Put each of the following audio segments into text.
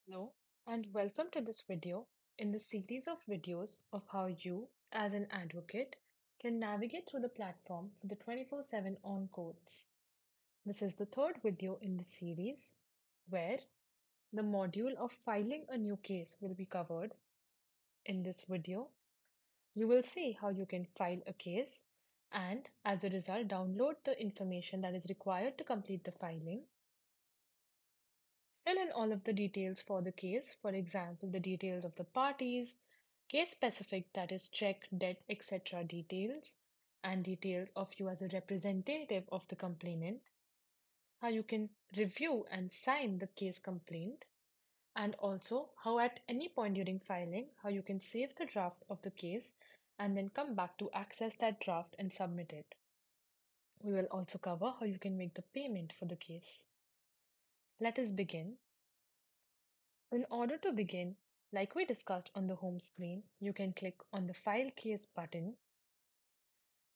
Hello, and welcome to this video in the series of videos of how you, as an advocate, can navigate through the platform for the 24/7 on courts. This is the third video in the series where the module of filing a new case will be covered. In this video, you will see how you can file a case and, as a result, download the information that is required to complete the filing. Fill in all of the details for the case, for example, the details of the parties, case specific, that is, check, debt, etc. details, and details of you as a representative of the complainant, how you can review and sign the case complaint, and also how at any point during filing, how you can save the draft of the case and then come back to access that draft and submit it. We will also cover how you can make the payment for the case. Let us begin. In order to begin, like we discussed on the home screen, you can click on the File Case button.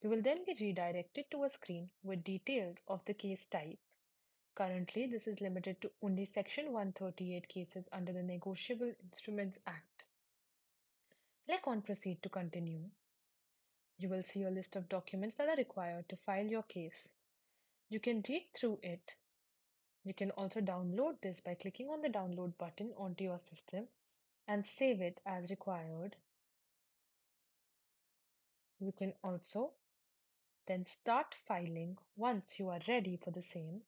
You will then be redirected to a screen with details of the case type. Currently, this is limited to only Section 138 cases under the Negotiable Instruments Act. Click on Proceed to continue. You will see a list of documents that are required to file your case. You can read through it. You can also download this by clicking on the download button onto your system and save it as required. You can also then start filing once you are ready for the same.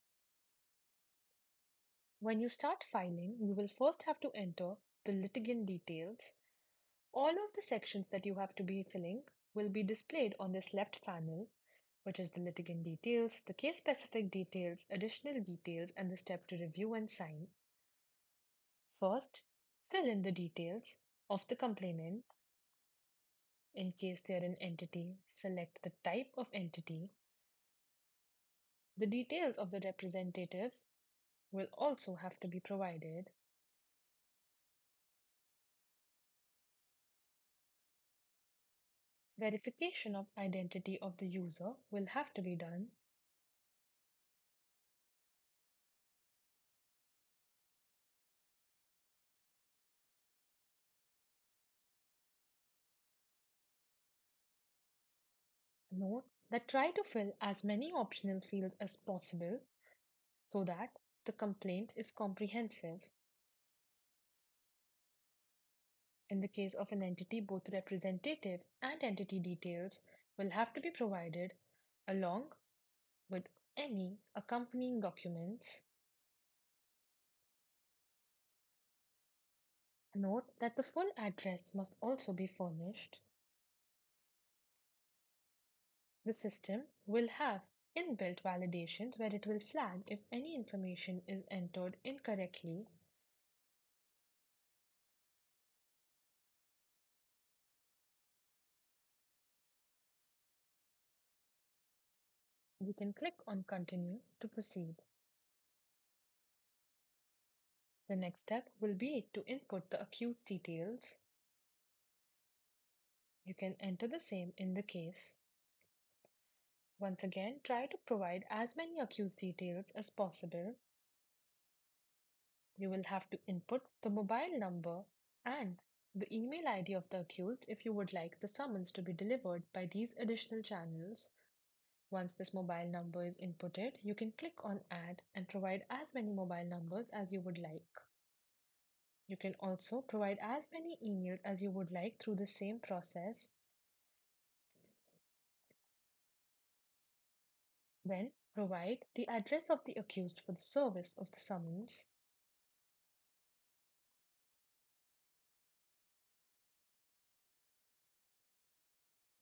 When you start filing, you will first have to enter the litigant details. All of the sections that you have to be filling will be displayed on this left panel, which is the litigant details, the case specific details, additional details, and the step to review and sign. First, fill in the details of the complainant. In case they are an entity, select the type of entity. The details of the representative will also have to be provided. Verification of identity of the user will have to be done. Note that try to fill as many optional fields as possible so that the complaint is comprehensive. In the case of an entity, both representative and entity details will have to be provided along with any accompanying documents. Note that the full address must also be furnished. The system will have inbuilt validations where it will flag if any information is entered incorrectly. You can click on Continue to proceed. The next step will be to input the accused details. You can enter the same in the case. Once again, try to provide as many accused details as possible. You will have to input the mobile number and the email ID of the accused if you would like the summons to be delivered by these additional channels. Once this mobile number is inputted, you can click on Add and provide as many mobile numbers as you would like. You can also provide as many emails as you would like through the same process. Then provide the address of the accused for the service of the summons.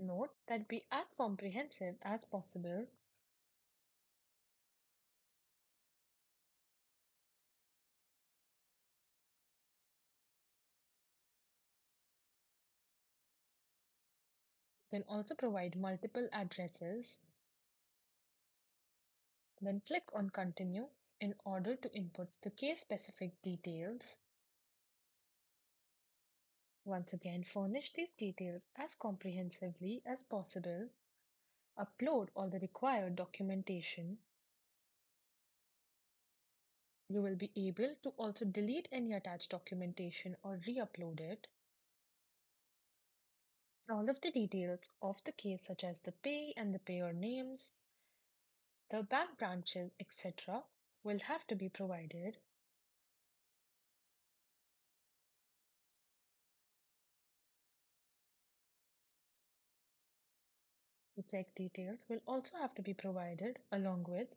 Note that be as comprehensive as possible. You can also provide multiple addresses. Then click on Continue in order to input the case-specific details. Once again, furnish these details as comprehensively as possible. Upload all the required documentation. You will be able to also delete any attached documentation or re-upload it. All of the details of the case, such as the pay and the payer names, the bank branches, etc., will have to be provided. The check details will also have to be provided along with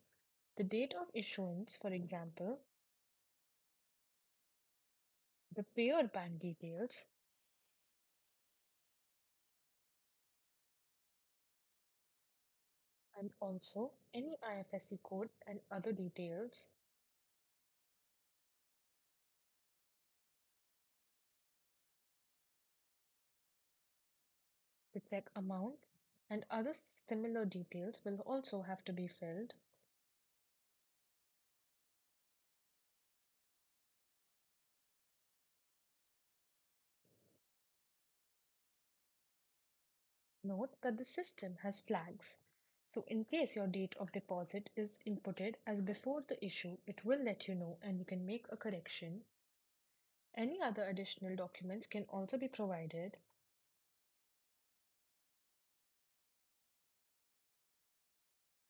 the date of issuance, for example, the payer bank details, and also any IFSC code and other details, the check amount, and other similar details will also have to be filled. Note that the system has flags. So in case your date of deposit is inputted as before the issue, it will let you know and you can make a correction. Any other additional documents can also be provided.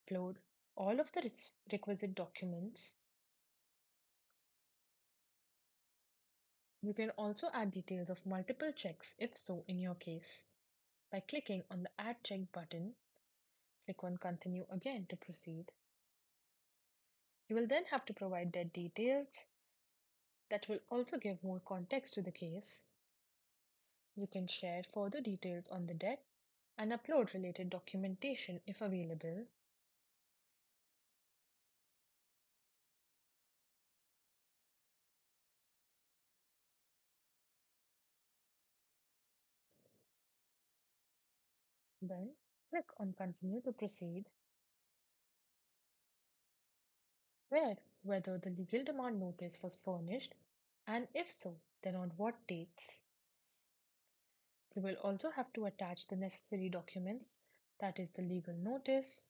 Upload all of the requisite documents. You can also add details of multiple checks if so in your case. By clicking on the Add Check button, click on Continue again to proceed. You will then have to provide debt details that will also give more context to the case. You can share further details on the debt and upload related documentation if available. Then click on Continue to proceed, where whether the legal demand notice was furnished, and if so, then on what dates. You will also have to attach the necessary documents, that is, the legal notice,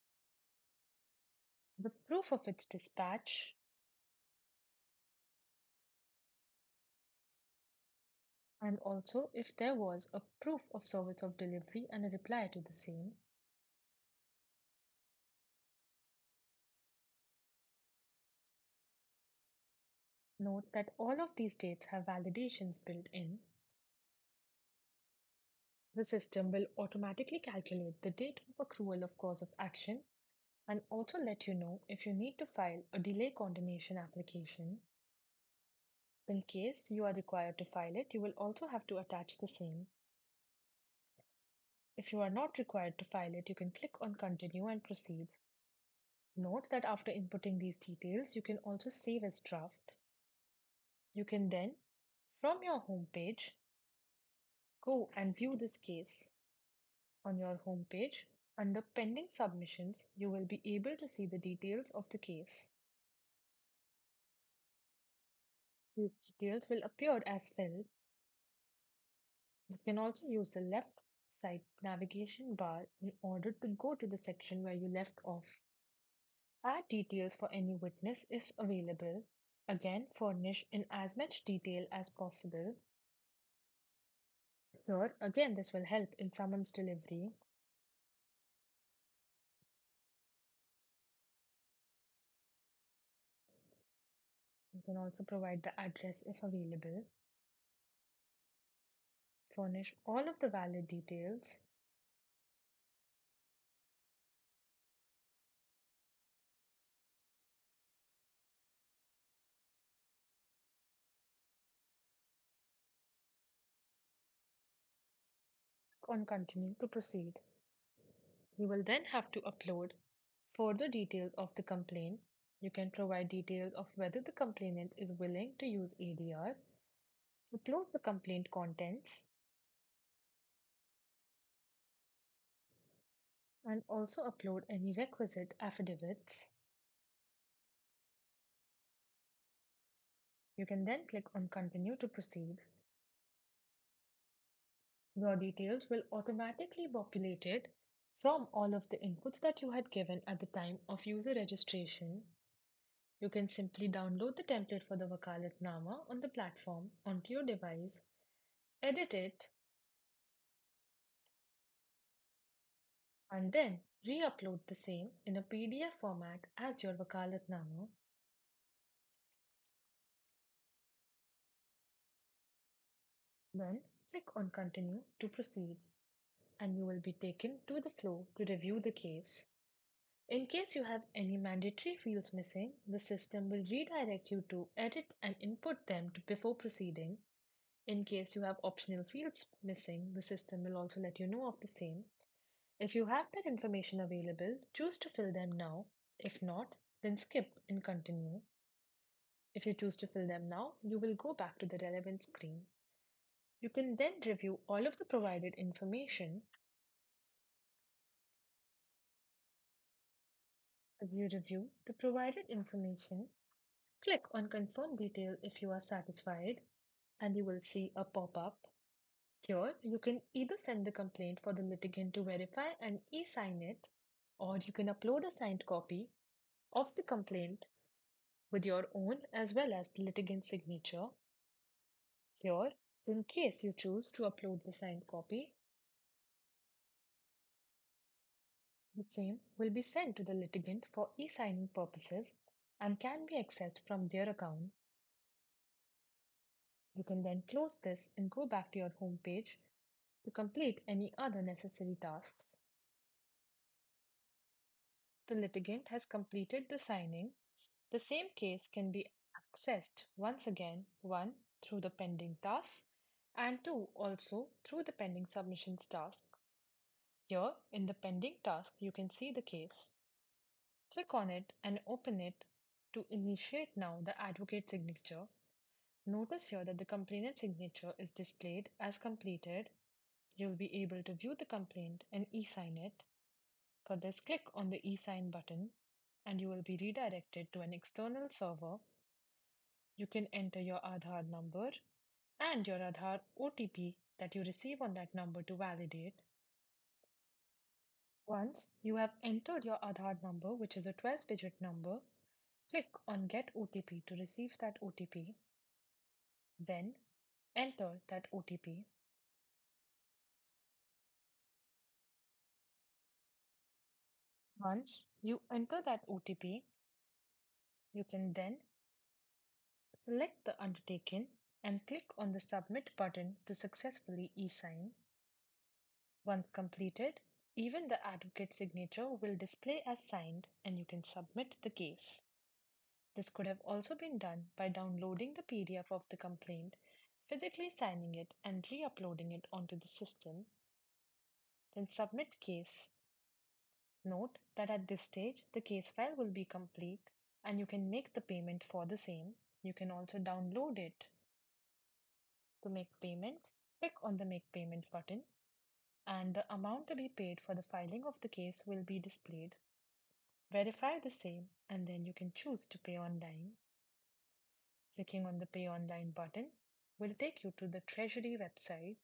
the proof of its dispatch, and also if there was a proof of service of delivery and a reply to the same. Note that all of these dates have validations built in. The system will automatically calculate the date of accrual of cause of action and also let you know if you need to file a delay coordination application. In case you are required to file it, you will also have to attach the same. If you are not required to file it, you can click on Continue and proceed. Note that after inputting these details, you can also save as draft. You can then, from your home page, go and view this case. On your home page, under Pending Submissions, you will be able to see the details of the case. These details will appear as filled. You can also use the left side navigation bar in order to go to the section where you left off. Add details for any witness if available. Again, furnish in as much detail as possible. Here, again, this will help in summons delivery. You can also provide the address if available. Furnish all of the valid details. On Continue to proceed. You will then have to upload further details of the complaint. You can provide details of whether the complainant is willing to use ADR, upload the complaint contents, and also upload any requisite affidavits. You can then click on Continue to proceed. Your details will automatically populated from all of the inputs that you had given at the time of user registration. You can simply download the template for the Wakalatnama on the platform onto your device, edit it, and then re-upload the same in a PDF format as your Wakalatnama. Then click on Continue to proceed, and you will be taken to the flow to review the case. In case you have any mandatory fields missing, the system will redirect you to edit and input them before proceeding. In case you have optional fields missing, the system will also let you know of the same. If you have that information available, choose to fill them now. If not, then skip and continue. If you choose to fill them now, you will go back to the relevant screen. You can then review all of the provided information. As you review the provided information, click on Confirm Detail if you are satisfied, and you will see a pop-up. Here, you can either send the complaint for the litigant to verify and e-sign it, or you can upload a signed copy of the complaint with your own as well as the litigant's signature. Here, in case you choose to upload the signed copy, the same will be sent to the litigant for e-signing purposes and can be accessed from their account. You can then close this and go back to your home page to complete any other necessary tasks. The litigant has completed the signing. The same case can be accessed once again, one through the pending task and two also through the pending submissions task. Here in the pending task, you can see the case. Click on it and open it to initiate now the advocate signature. Notice here that the complainant signature is displayed as completed. You'll be able to view the complaint and e-sign it. For this, click on the e-sign button and you will be redirected to an external server. You can enter your Aadhaar number and your Aadhaar OTP that you receive on that number to validate. Once you have entered your Aadhaar number, which is a 12-digit number, click on Get OTP to receive that OTP. Then enter that OTP. Once you enter that OTP, you can then select the undertaking and click on the Submit button to successfully e-sign. Once completed, even the advocate signature will display as signed and you can submit the case. This could have also been done by downloading the PDF of the complaint, physically signing it, and re uploading it onto the system. Then submit case. Note that at this stage, the case file will be complete and you can make the payment for the same. You can also download it. To make payment, click on the Make Payment button, and the amount to be paid for the filing of the case will be displayed. Verify the same, and then you can choose to pay online. Clicking on the Pay Online button will take you to the Treasury website.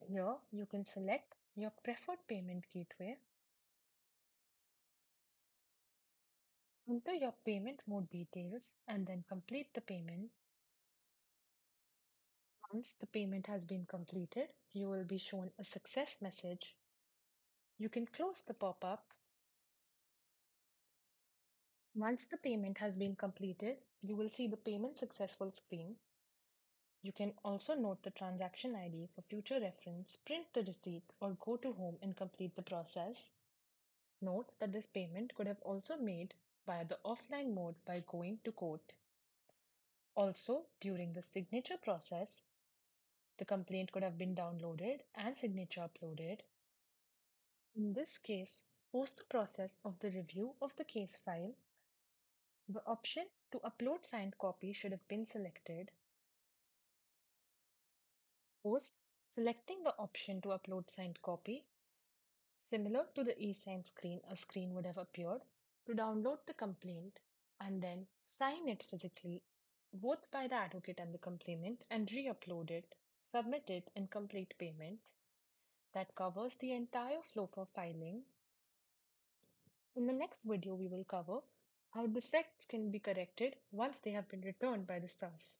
Here, you can select your preferred payment gateway, enter your payment mode details, and then complete the payment. Once the payment has been completed, you will be shown a success message. You can close the pop-up. Once the payment has been completed, you will see the payment successful screen. You can also note the transaction ID for future reference, print the receipt, or go to home and complete the process. Note that this payment could have also made via the offline mode by going to court. Also, during the signature process, the complaint could have been downloaded and signature uploaded. In this case, post the process of the review of the case file, the option to upload signed copy should have been selected. Post selecting the option to upload signed copy, similar to the e-sign screen, a screen would have appeared to download the complaint and then sign it physically, both by the advocate and the complainant, and re-upload it, submit it, and complete payment. That covers the entire flow for filing. In the next video, we will cover How defects can be corrected once they have been returned by the stars.